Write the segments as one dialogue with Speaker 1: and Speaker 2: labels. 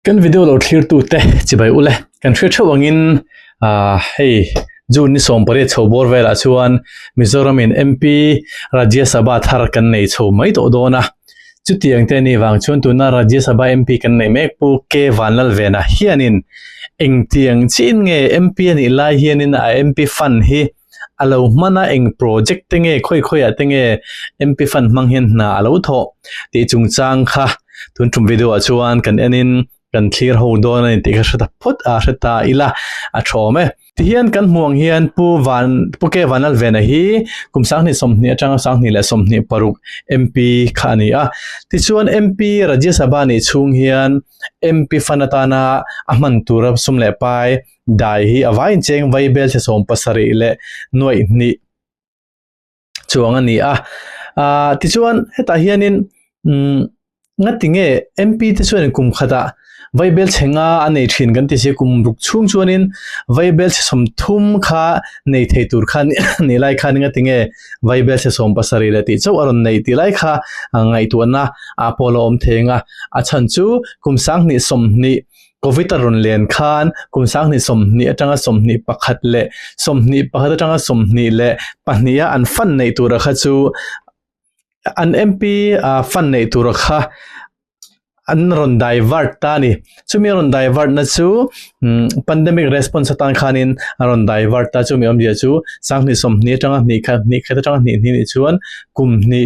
Speaker 1: Kan video lo clear tu te chibai ule kan thre thawangin hey June ni sompare chobor vela chuan Mizoram in MP Rajya Sabha thar kan nei chho mai to dona chutiang te ni wang chun tu na Rajya Sabha MP kan nei mek pu ke Vanlalvena hianin engtiang chin nge MP ni lai hianin a MP fund hi alo hmanna eng project tenge khoi atenge MP fund manghen na alo tho ti chungchang kha tun tum video chuan kan enin kan clear ho don ni ti kha phut a hata ila a thome ti hian kan muang hian pu ke Vanlalvena hi kumsang ni somni atang sang ni la somni paruk MP khani a ti chuan MP Rajya Sabha ni chung hian MP fanatana ahman turab sumle pai dai hi awain cheng vaibel se som pasari le noi ni chuang ani a ti chuan heta hianin ngatinge MP ti chuan kum khata vaibel chenga anei thin kan ti se kum ruk chung chuanin vaibel se som thum kha nei thei tur khan ni lai khan ngatinge vaibel se som pasari le ti chau aron nei ti lai kha ngai tu na apollo om thenga a chan chu kum sang ni som ni COVID ron len khan kumsang ni somni atanga somni pakhat le somni pakhat atanga somni le pahnia an fan nei tur kha chu an MP fan nei tur kha an ron divert tani chumi ron divert na chu pandemic response tan khanin ron divert ta chumi om dia chu sangni somni atanga ni kha atanga ni chuan kumni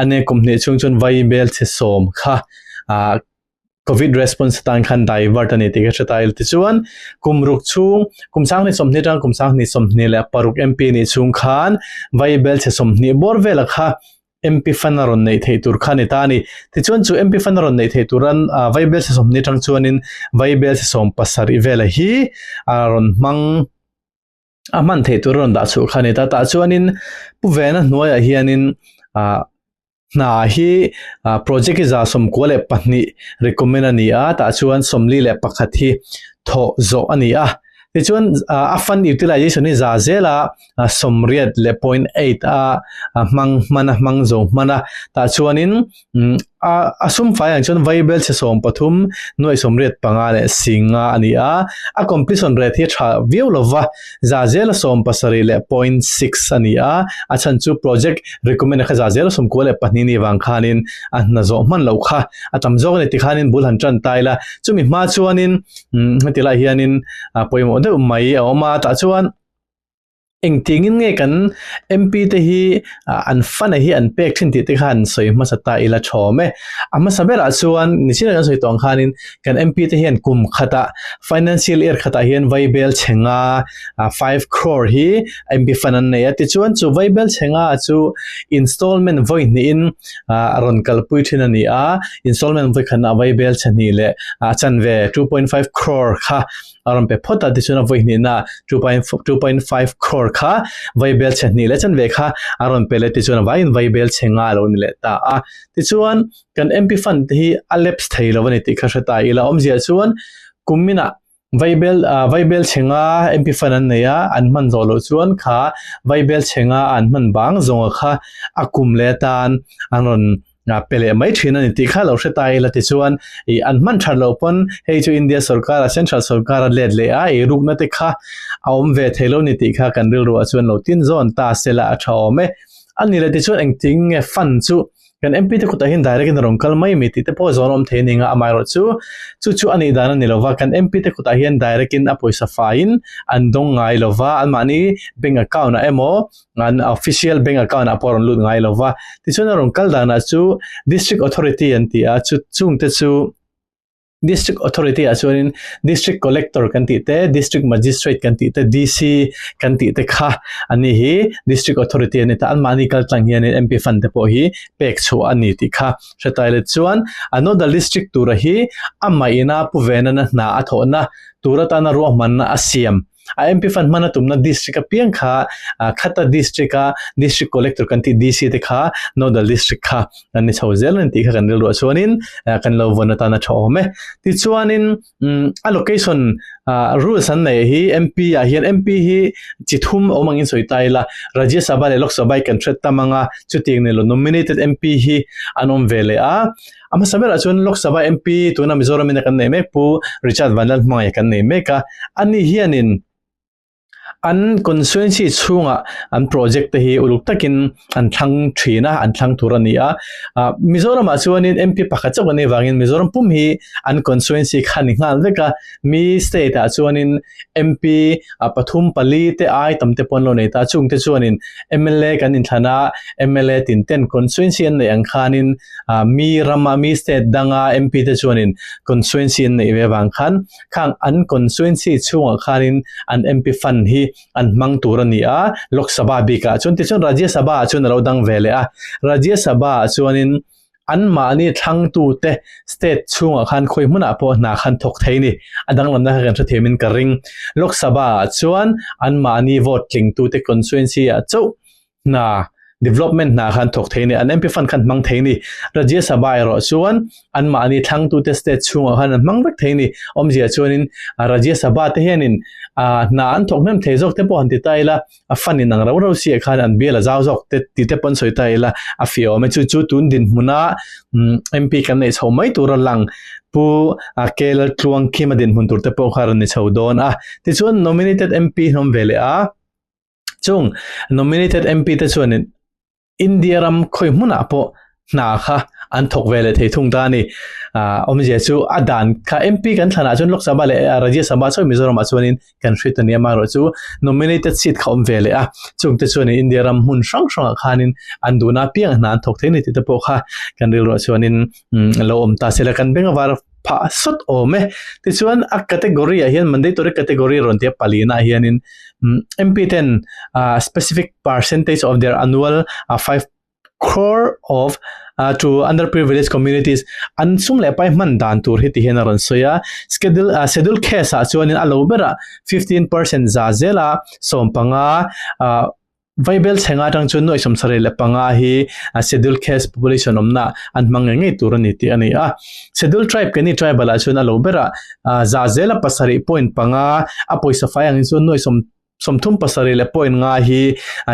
Speaker 1: ane kumni chung vaibel che som kha COVID response tan khan divert ani ti kha tail ti chuan kumruk chung kumsang ni somni tang kumsang ni somni le paruk MP ni chung khan vaibel che somni borvela kha MP fanaron nei thei tur khani tani ti chuan chu MP fanaron nei thei turan vaibel se somni tang chuanin vaibel se som pasari vela hi aron mang aman thei turon da chu khani ta chuanin puvena noya hianin na hi project is som kole pahni recommend ani a ta chuan somli le pakhathi tho zo ani a ti chuan a fund utilization is zela somriat le 0.8 mang zo mana ta chuanin asum fa yang chuan viable se som pathum noi somriat panga le singa ani a completion rate hi tha view lova zela som pasari le 0.6 ani a chan chu project recommend kha zela som ko le pahni ni wang khanin na zo man lo kha atam zo ne ti khanin bul han tran taila chumi ma chuanin hatila hianin poimo de mai oma ta chuan engtingin nge kan MP te hi an fana hi an pek thin ti te khan soi ma sata ila thome ama sabera chuan nisina kan soi tong khanin kan MP te hian kum khata financial year khata hian vaibel chenga 5 crore hi MP fanan ne ati chuan chu vaibel chenga chu installment voi ni in ron kalpui thin ani installment voi khana vaibel chani le chanve 2.5 crore kha aram pe phota ti chuna voi ni na 2.5 crore kha vaibel chani le chan ve kha aron pe le ti chuna vain vaibel chenga lo ni le ta ti chuan kan MP fund hi lepse thei lo ni ti kha ta ila omzia chuan kumina vaibel chenga MP fund an neya an man zolo chuan kha vaibel chenga an man bang zonga kha akum le tan anon pele mai thina ni ti kha lo hretai la ti chuan I an man thar lo pon hei chu India sarkar central sarkar led le ruk na te kha aum ve thelo ni ti kha kan ril ro chuan lo tin zon ta sela a thawme ani la ti chuan engting fan chu kan MP te kuta hin direct in rongkal mai mi ti te po zon om theininga amai ro chu ani dana ni lova kan MP te kuta hian direct in a poisa fine an dong ngai lova an mani bank account emo an official bank account a poron lut ngai lova ti chuan rongkal dana chu district authority an ti a chu chung te chu district authority chuanin district collector kan ti te district magistrate kan ti te DC kan ti te kha ani hi district authority ani ta an mani kal tlang hian MP fund te po hi pek chu ani ti kha hretile chuan another district tura hi amma ina puvena na athona turata na ro manna asiam MP fund mana tumna district piang kha khata district collector kan ti DC te kha no the district kha ani chhozel an ti kha kan ro chuanin kan lo vona ta na thome ti chuanin allocation rules an nei hi MP a hian MP hi chithum omangin soitai la Rajya Sabha le Lok Sabha kan thret tamanga chuting ne lo nominated MP hi anom vele a ama sabera chun Lok Sabha MP tuna Mizoram in kan nei mek pu Richard Vanlalvena kan nei meka ani hianin an constituency chunga an project te hi uluk takin an thlang thina an thlang turani a Mizoram a chuanin MP pakhat chawani wangin Mizoram pum hi an constituency khani ngal veka mi state a chuanin MP pathum pali te ai tamte ponlo nei ta chung te chuanin MLA kan in thana MLA tin ten constituency an nei ang khanin mi rama mi state danga MP te chuanin constituency an nei we wang khan khang an constituency chunga khanin an MP fund hi an mang turani a Lok Sabha bika chun ti chun Rajya Sabha chun rodang vele a Rajya Sabha chuanin an mani thang tu te state chunga khan khoi muna po na khan thok theini adang lamna kan tha themin ka ring Lok Sabha chuan an mani vote tling tu te constituency a chau na development na khan thok theini an MP fund khan mang theini Rajya Sabha ro chuan an mani thang tu te state chunga khan mang bek theini omjia chuanin Rajya Sabha te hianin na an thok nem thezok te po han ti taila a fanin ang raw si khan an bela zawjok te ti te pon soi taila a fio me chu chu tun din muna MP kan nei chhomai tur lang pu kel tluang khima din hun tur te po khar ni chhodon ti chuan nominated MP hnom vele a chung nominated MP te chuan India ram khoi muna po na kha an thok vele thei thung ta ni omje chu adan kha MP kan thana chun Lok Sabha le Rajya Sabha choi Mizoram chuanin kan thrit ani ma ro chu nominated seat khom vele chung te chuan India ram hun sang sang khanin an duna piang na thok thei ni ti te po kha kan ril ro chuanin lawm ta sela kan benga war pha sot ome ti chuan a category a hian mandatory category ron te palina hianin MP10 specific percentage of their annual 5 crore of to underprivileged communities an sum le pai man dan tur hi ti hen ron soya schedule case a chuanin alo bera 15% za zela sompanga viable thenga tang chun noi som sare le panga hi schedule case population omna an mangnge turani ti ani schedule tribe kani tribal a chun alo bera za zela pasari point panga a poisa fayang chun noi somthum pasari le point nga hi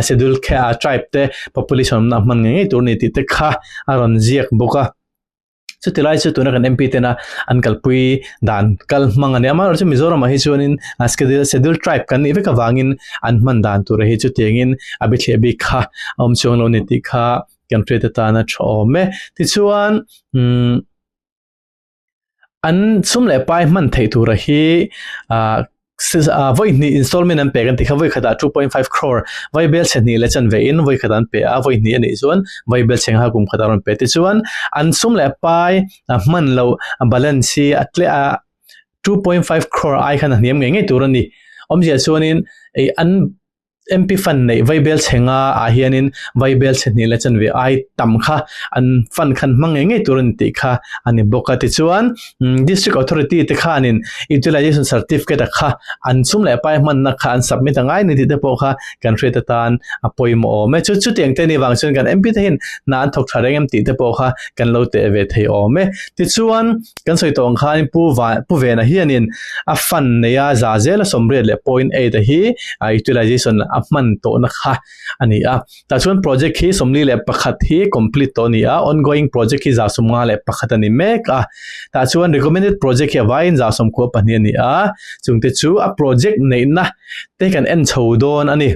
Speaker 1: schedule tribe te population na mangnge turni ti te kha aron ziak boka so tilai chu tuna kan MP te na an kalpui dan kal mangani amar chu Mizoram hi chuanin schedule tribe kan ni veka wangin an man dan tur hi chu tengin abi the bi kha om chung lo ni ti kha kan trete ta na thome ti chuan an sum le pai man thei tur hi voi ni installment an pe kan tikha voi khata 2.5 crore voi bel chen ni le chan ve in voi khatan pe voi ni ani chuan voi bel cheng ha kum khata ron pe ti chuan an sum le pai man lo balance atle 2.5 crore ai khan hniam nge turani omjia chuanin ei an MP fund nei voi bel chenga a hianin voi bel chen ni le chan ve ai tam kha an fund khan mangnge turan ti kha ani boka ti chuan district authority te khanin utilization certificate kha an sum le pai man na kha an submit angai ni ti te po kha kan thre tan apoi mo me chu chu teng te ni wang chun kan MP te hin na an thok thareng em ti te po kha kan lo te ve thei o me ti chuan kan soi tong kha ni pu ve na hianin a fund ne ya za zela somre le point 8 hi utilization man to na kha ani ta chuan project hi somni le pakhat hi complete to ni ongoing project hi za sumnga le pakhat ani mek ta chuan recommended project hi vain za som ko pani ani chungte chu a project nei na te kan en chodon ani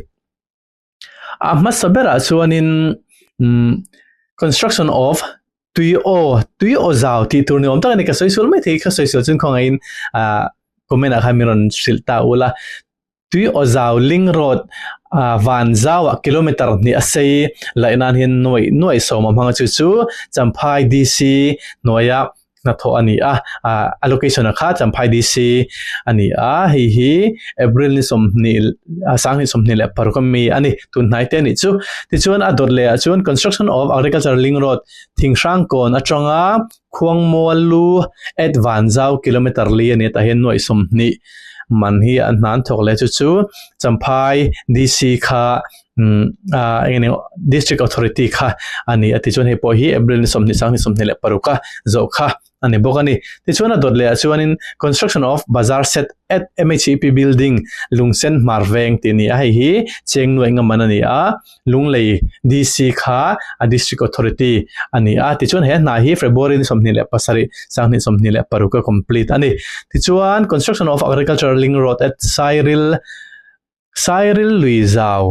Speaker 1: ma sabera chuanin construction of tuyo zau ti turni om ta ni ka soisul mai thei kha soisul chun khongain comment a khamiron silta ula tui ozau ling road van zawa kilometer ni asei lainan hin noi so mamanga chu champhai DC noya na tho ani allocation kha champhai DC ani hi April ni som ni sang ni som ni le par kom mi ani tun nai te ni chu ti chuan ador le chuan construction of agricultural ling road thingsang kon atanga khuang molu at van zau kilometer li ani ta hen noi som ni man hi an nan thok le chu champhai DC kha district authority kha ani ati chon he po hi April ni som ni sang ni som ni le paruka zo kha ani bokani ti chuan a dot le chuan in construction of bazar set at MHEP building lungsen marveng ti ni a hi cheng noi nga manani a lunglei DC kha a district authority ani a ti chuan he na hi February ni somni le pasari sangni somni le paruka complete ani ti chuan construction of agricultural link road at Cyril Luizao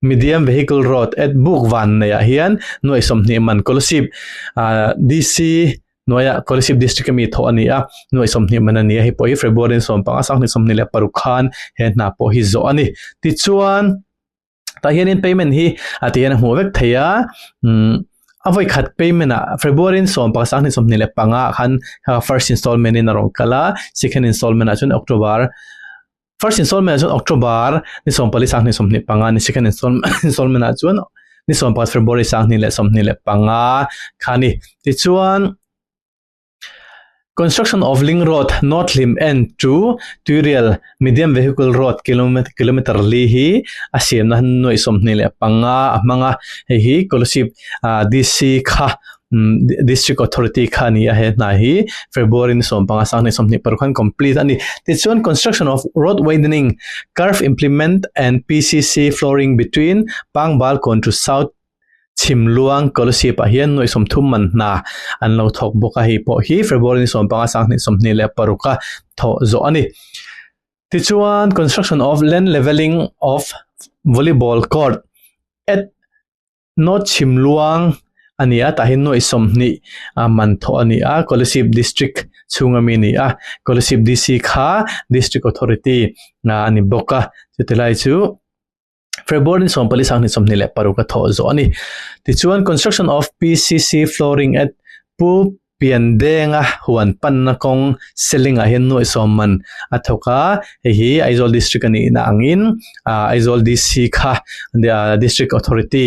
Speaker 1: medium vehicle road at Bukwan ya hian noi somni man kolosip DC noya kolosip district mi tho ania noi somni manani hi poi February som pa sang ni somni le parukhan he na po hi zo ani ti chuan ta hian in payment hi ati hian hu vek theya avoi khat payment a February som pa sang ni somni le panga khan first installment in arong kala second installment a chun October first installment is October ni som pali sang ni som ni panga ni second installment a chuan ni som pa February sang ni le som ni le panga khani ti chuan construction of link road north lim end to Turiel medium vehicle road kilometer li hi asiam na noi som ni le panga amanga hi kolosip DC kha district authority khani a he na hi February ni som panga sang ni som ni parkhan complete ani ti chuan construction of road widening curve implement and PCC flooring between Pangbalkon to South Chimluang kolosip a hian noi som thum man na an lo thok boka hi po hi February ni som panga sang ni som ni le paruka tho zo ani ti chuan construction of land leveling of volleyball court at North Chimluang ania ta hin noi som ni man tho ania kolosip district chungami ni a kolosip DC kha district authority na ani boka chutilai chu February som pali sang ni som ni le paruka tho zo ani ti chuan construction of PCC flooring at pu piandenga huan panna kong selling a hin noi som man athoka hi Aizawl district ani na angin Aizawl DC kha the district authority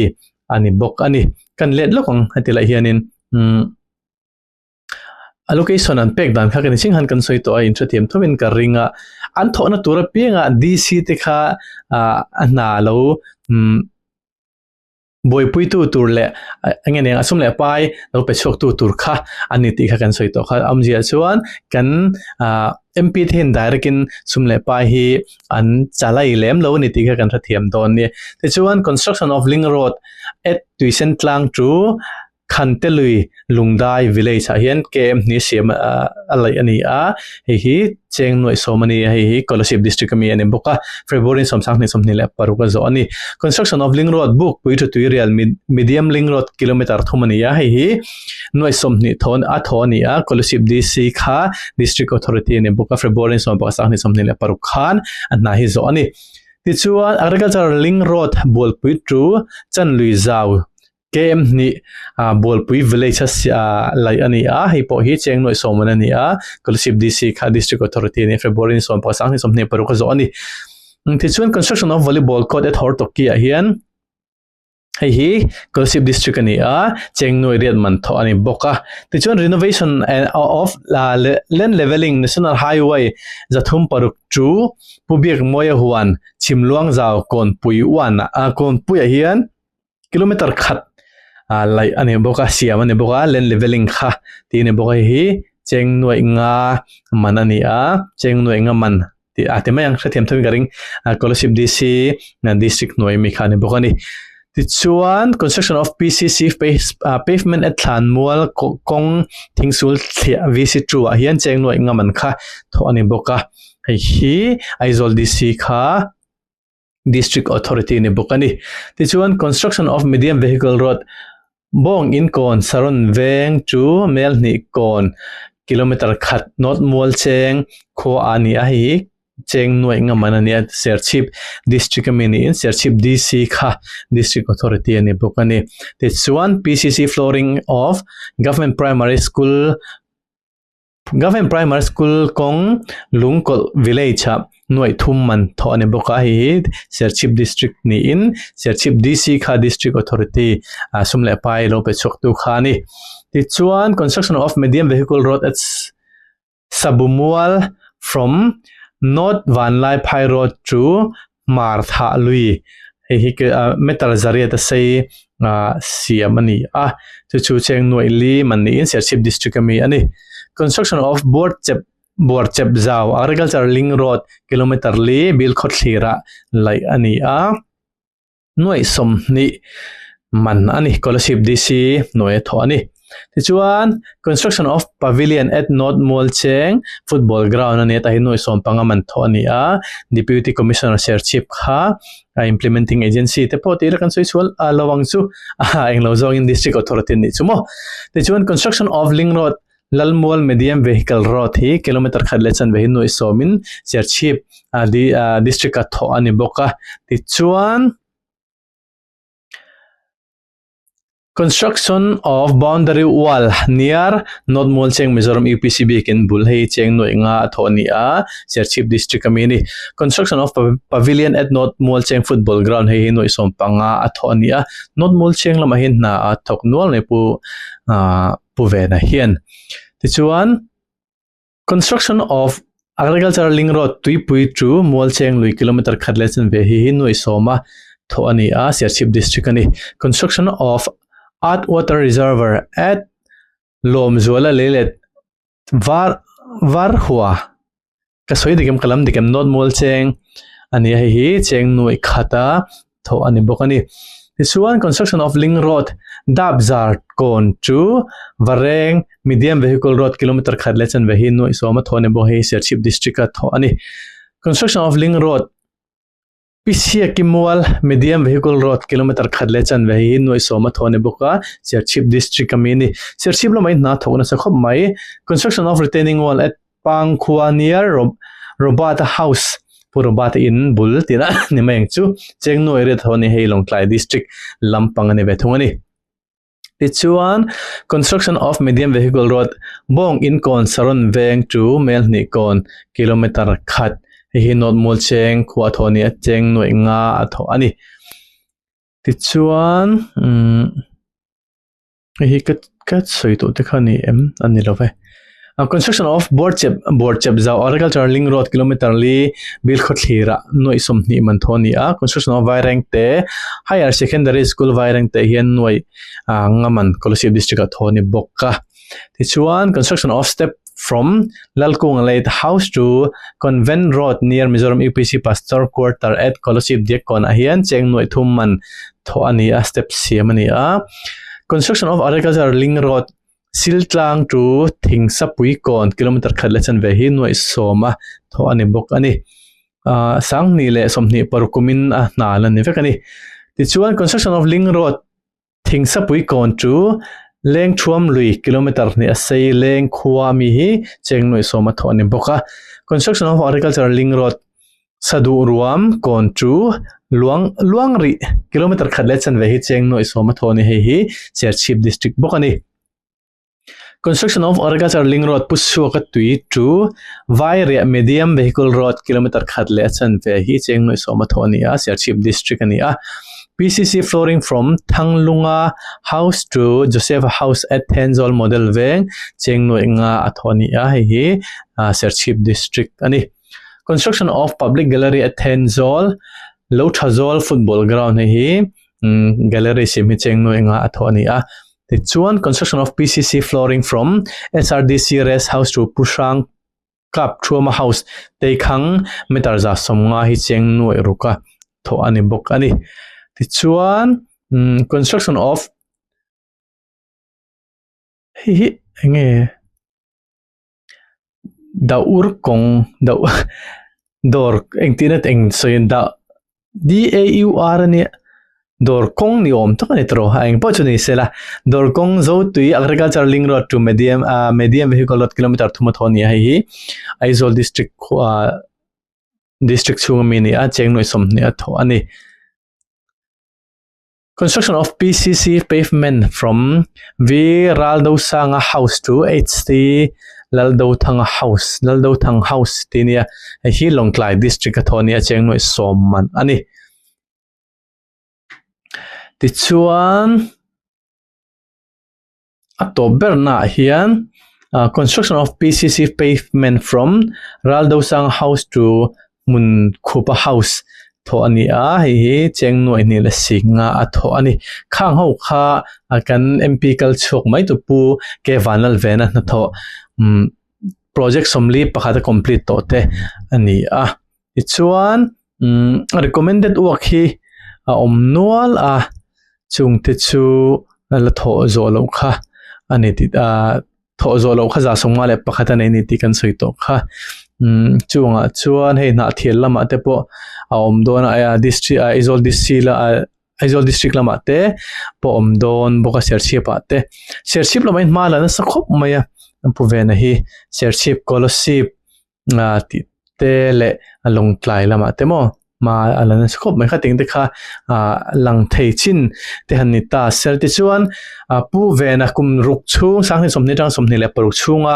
Speaker 1: ani bok ani kan let lokong hatila hianin allocation an pek dan kha kan sing han kan soi to a intrathiam thomin ka ringa an thona tura pinga DC te kha ana lo boy pui tu tur le angene asum le pai lo pe chok tu tur kha ani ti kha kan soi to kha amjia chuan kan MP then direct in sum le pai hi an chalai lem lo ni ti kha kan thathiam don ni te chuan construction of link road at Tuisan Tlang to Khantelui Lungdai village a hian kem ni siam alai ani a hi cheng noi somani hi kolosip district mi ani boka February som sang ni som ni le paruka zo ani construction of link road book pui to Turiel medium link road kilometer thumani a hi noi som ni thon a thoni a kolosip DC kha district authority ani boka February som pa sang ni som ni le parukhan anna hi zo ani ti chuan agricultural link road bol pui to Chanlui Zau KM ni bolpui village lai ani a hi po hi cheng noi som ani a kolosip DC kha district authority ni February ni som pa sang ni som ne paru ka zo ani ti chuan construction of volleyball court at Hortoki a hian hi kolosip district ani a cheng noi riat man tho ani boka ti chuan renovation of land leveling national highway zathum paruk chu pubiak moya huan Chimluang Zau kon pui wan kon pui a hian kilometer khat lai ani boka siam ani boka land leveling kha ti ne boka hi cheng noi nga man ani a cheng noi nga man ti ate mayang thathiam thomi garing kolosip DC na district noi mi kha ne boka ni ti chuan construction of PCC pavement at Thlanmual kong thingsul VC2 a hian cheng noi nga man kha tho ani boka hi Aizawl DC kha district authority ni bokani ti chuan construction of medium vehicle road bong in kon saron veng chu mel ni kon kilometer khat not mol cheng kho ani a hi cheng noi nga manania serchip district mini in serchip DC kha district authority ani bokani ti chuan PCC flooring of government primary school kong lungkol village noi thum man tho ani boka hi serchip district ni in serchip DC kha district authority sumle pai lo pe chok tu khani ti chuan construction of medium vehicle road at Sabumual from North Vanlalvena road to Martha Lui hi metal zaria ta sei siamani chu cheng noi li man ni in serchip district mi ani construction of board chep zau agriculture link road kilometer li bil khot thira lai ani a noi som ni man ani scholarship dc noi tho ani tichuan construction of pavilion at North Mall Cheng football ground ani ta hinoi som panga man tho ani a deputy commissioner sir chief kha implementing agency te poti ra kan soisual lawang chu englo zong in district authority ni chumo tichuan construction of link road lalmol medium vehicle road hi kilometer khadlechan ve hinoi somin sir chief district ka tho ani boka tichuan construction of boundary wall near North Mall Cheng Mizoram UPCB kin bulhei cheng noi nga thoni a sir chief district amini construction of pavilion at North Mall Cheng football ground hei noi som panga a thoni a North Mall Cheng lama hin na a thok nual ne pu ve na hian tichuan construction of agricultural link road tuipui to Mall Cheng lui kilometer khadlechan ve hi noi soma thoni a sir chief district ani construction of Art water reservoir at lawm zuala lelet var hua kasoi dikem kalam dikem North Mall Cheng ani hi cheng noi khata tho ani bokani tisuan construction of link road dabzar kon to vareng medium vehicle road kilometer khadlechan ve hi noi soma thone bo hi sir chief district ka tho ani construction of link road Pisia Kimwal medium vehicle road kilometer khadlechan ve hi noi soma thone boka sir chief district amini sir chief lo mai na thona sa khop mai construction of retaining wall at Pangkhua near Robata house Robata in bul tina ni mai chu cheng noi re thoni hei Longklai district lampang ani ve thungani tichuan construction of medium vehicle road bong in kon saron veng to mel ni kon kilometer khat hi North Mall Cheng khua thoni a cheng noi nga a tho ani tichuan hi kat soi to te khani ani love construction of board chep zau agriculture link road kilometer li bil khot thira noi som ni man thoni a construction of vaireng te higher secondary school vaireng te hian noi ngaman Colosseum district a thoni bokka tichuan construction of step from Lalkung Late House to Convent Road near Mizoram UPC Pastor Quarter at Colosseum Diakon ahian cheng noi thum man tho ani a step siamani a construction of agriculture link road Siltlang to Thingsapui kon kilometer khadlechan ve hi noi soma tho ani bok ani sang ni le somni parukumin a na lan ni vekani tichuan construction of link road Thingsapui kon to leng thuam lui kilometer ni asai leng khuwa mi hi cheng noi soma thoni boka construction of agriculture link road sadu ruam kon chu luang ri kilometer khadlechan ve hi cheng noi soma thoni hi sir chief district bokani construction of agriculture link road pusuaka tui to vai medium vehicle road kilometer khadlechan ve hi cheng noi soma thoni a sir chief district ani a PCC flooring from Thanglunga house to Joseph house at Tenzol model veng cheng noi nga athoni a hi sir chief district ani construction of public gallery at Tenzol Lothazol football ground hi gallery sim hi cheng noi nga athoni a tichuan construction of PCC flooring from SRDC rest house to Pushang Kap Trauma house Teikhang metarza somnga hi cheng noi ruka tho ani bok ani tichuan construction of hi nge daur kong da dor engtinet eng soin da DAUR ni dor kong ni om to kan itro ang po chuni sela dor kong zo tui agriculture link road to medium vehicle road kilometer thumathoni hi Aizol district chungmi ni a cheng noi som ni a tho ani construction of PCC pavement from Raldo Sanga house to HT Laldo Thang house tinia hi Longklai district athonia cheng noi som man ani tichuan October na hian construction of PCC pavement from Raldo Sanga house to Mun Khupa house tho ani a hi cheng noi ni la singa a tho ani khang ho kha kan MP kal chok mai tu pu ke Vanlalvena na tho project somli pakhat complete to te ani a chuan recommended work hi nual a chung te chu la tho zo lo kha ani ti tho zo lo kha za songa le pakhat ani ni ti kan soi to kha chunga chuan hei na thial lama te po don a district Aizol district lama te po don boka serchip ate serchip lama in mala na sakhop maya pu vena hi serchip kolosip ti te le along tlai lama te mo ma alan sakhop mai khating te kha lang thei chin te hanni ta ser ti chuan pu vena kum ruk chung sang ni somni tang somni le paruk chunga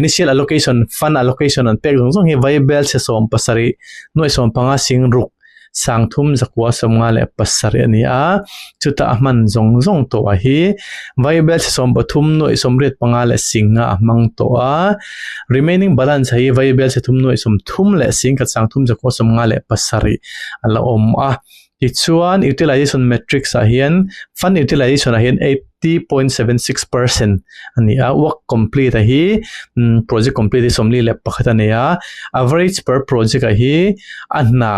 Speaker 1: initial allocation fund allocation an pek zong hi viable se som pasari noi som panga sing ruk sang thum zakwa somnga le pasari ania chuta man zong to a hi viable se som bathum noi somret panga le singa mang to a remaining balance hi viable se thum noi som thum le sing ka sang thum zakwa somnga le pasari ala om a ti chuan utilization metrics a hian fund utilization a hian 80.76% ani a work complete a hi project complete somli le pakhat ania average per project a hi anna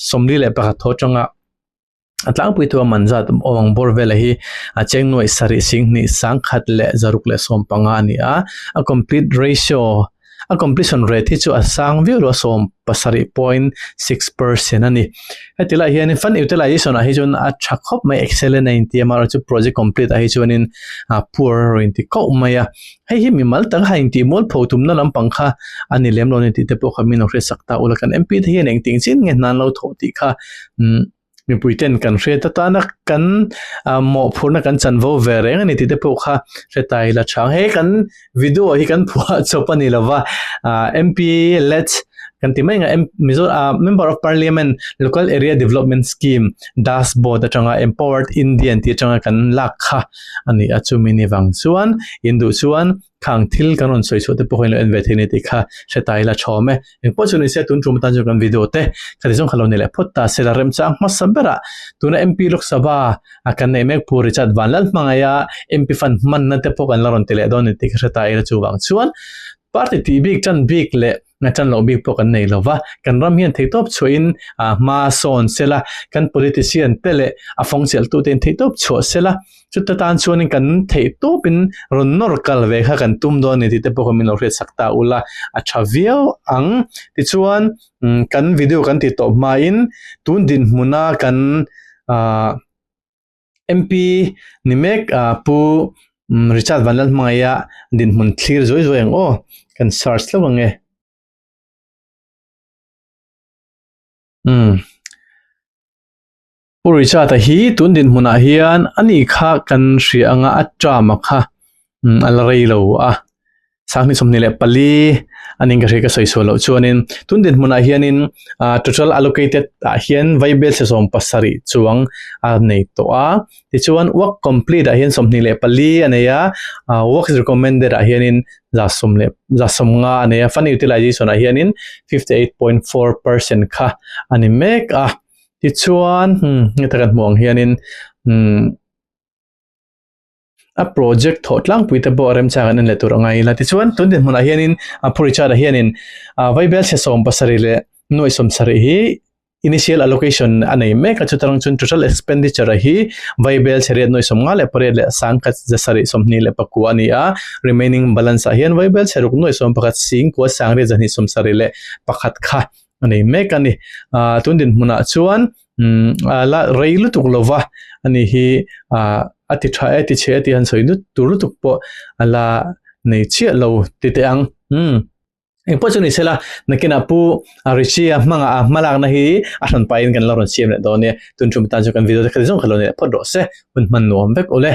Speaker 1: somli le pakhat thochanga atlang pui to manjat owang borvel hi a cheng noi sari sing ni sang khat le zaruk le som panga ania a complete ratio a completion rate hi chu a sang view lo som pasari 0.6% ani atila hian fund utilization a hi chun a thakop mai excellent 90 amar chu project complete a hi chuanin poor rinti ko maya hei hi mimal tang hain ti mol photum na lam pangkha ani lem lo ni ti te po khamin re sakta ulakan mp the hian eng ting chin nge nan lo tho ti kha mi puiten kan hre ta ta kan mo phurna kan chanvo vereng ani ti te po kha retai la chang he kan video hi kan phua chopani lawa MPLADS kan timai nga member of parliament local area development scheme dashboard atanga empowered indian ti atanga kan lakha ani achumi ni wang chuan indu chuan khang thil kanon soi so te poin invite ti kha setai la chome en po chuni se tun tum tan jo kan video te khari jong khalo ne le photta sela rem chang ma sabera tuna mp lok sabha akan nei mek puri chat vanlal mangaya mp fund man na te po kan laron tele don ti kha setai la chuwang chuan party ti big chan big le na chan lo big po kan nei lova kan ram hian thei top chuin ma son sela kan politician tele afong sel tu ten thei top chu sela chutta tan chuan kan thei topin ron nor kal ve kha kan tum do ni ti te po min lo re sakta ula a thavio ang ti chuan kan video kan ti top ma in tun din muna kan mp nimek pu Richard Vanlalvena maya din mun clear zoi ang kan search lo nge puri cha ta hi tun din huna hian ani kha kan hri anga atra ma kha alrei lo a sangni somni le pali ani ga ka soi so lo chuanin tun din huna hianin total allocated hian viable se som pasari chuang nei to a ti chuan work complete hian somni le pali aneya work is recommended hianin za somnga aneya fund utilization hianin 58.4% kha ani mek ti chuan ngetakan muang hianin a project thotlang puita bo rem changan an le tur angai la ti chuan tun din huna hianin puricha da hianin viable se som pasari le noi som sari hi initial allocation anei mek a chutarang chun total expenditure hi viable se re noi som nga le pare le sang khat za sari somni le pakuani a remaining balance a hian viable se ruk noi som pakhat sing ko sang re jani som sari le pakhat kha anei mek ani tun din huna chuan la reilu tuk lova ani hi ati tha ati che ati han soi nu tur tuk po ala nei che lo ti te ang en po chuni sela nakina pu arichia manga malak na hi asan pain kan loron siam le do ne tun chum tan jo kan video de khadison khalo ne po do se un man nom bek ole